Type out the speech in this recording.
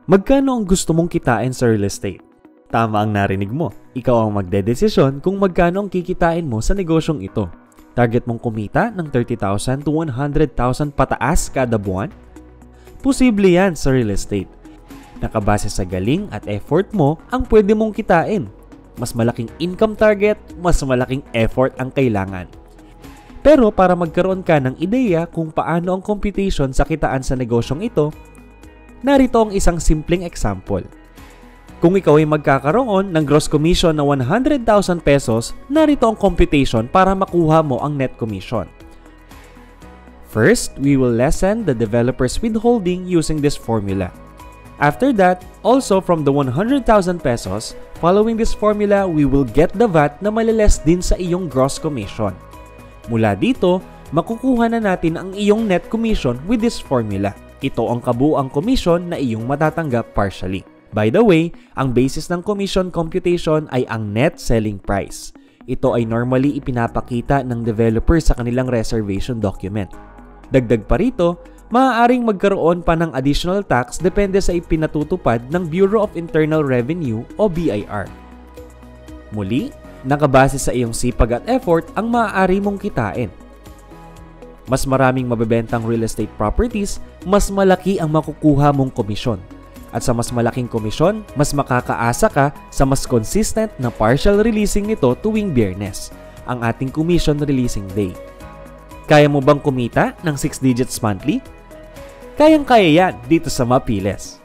Magkano ang gusto mong kitain sa real estate? Tama ang narinig mo. Ikaw ang magdedesisyon kung magkano ang kikitain mo sa negosyong ito. Target mong kumita ng 30,000 to 100,000 pataas kada buwan? Posible yan sa real estate. Nakabase sa galing at effort mo ang pwede mong kitain. Mas malaking income target, mas malaking effort ang kailangan. Pero para magkaroon ka ng ideya kung paano ang computation sa kitaan sa negosyong ito, narito ang isang simpleng example. Kung ikaw ay magkakaroon ng gross commission na 100,000 pesos, narito ang computation para makuha mo ang net commission. First, we will lessen the developer's withholding using this formula. After that, also from the 100,000 pesos, following this formula, we will get the VAT na maliles din sa iyong gross commission. Mula dito, makukuha na natin ang iyong net commission with this formula. Ito ang kabuuang commission na iyong matatanggap partially. By the way, ang basis ng commission computation ay ang net selling price. Ito ay normally ipinapakita ng developer sa kanilang reservation document. Dagdag pa rito, maaaring magkaroon pa ng additional tax depende sa ipinatutupad ng Bureau of Internal Revenue o BIR. Muli, nakabase sa iyong sipag at effort ang maaari mong kitain. Mas maraming mabebentang real estate properties, mas malaki ang makukuha mong komisyon. At sa mas malaking komisyon, mas makakaasa ka sa mas consistent na partial releasing nito tuwing Biyernes, ang ating commission releasing day. Kaya mo bang kumita ng 6 digits monthly? Kayang-kaya yan dito sa Mapiles.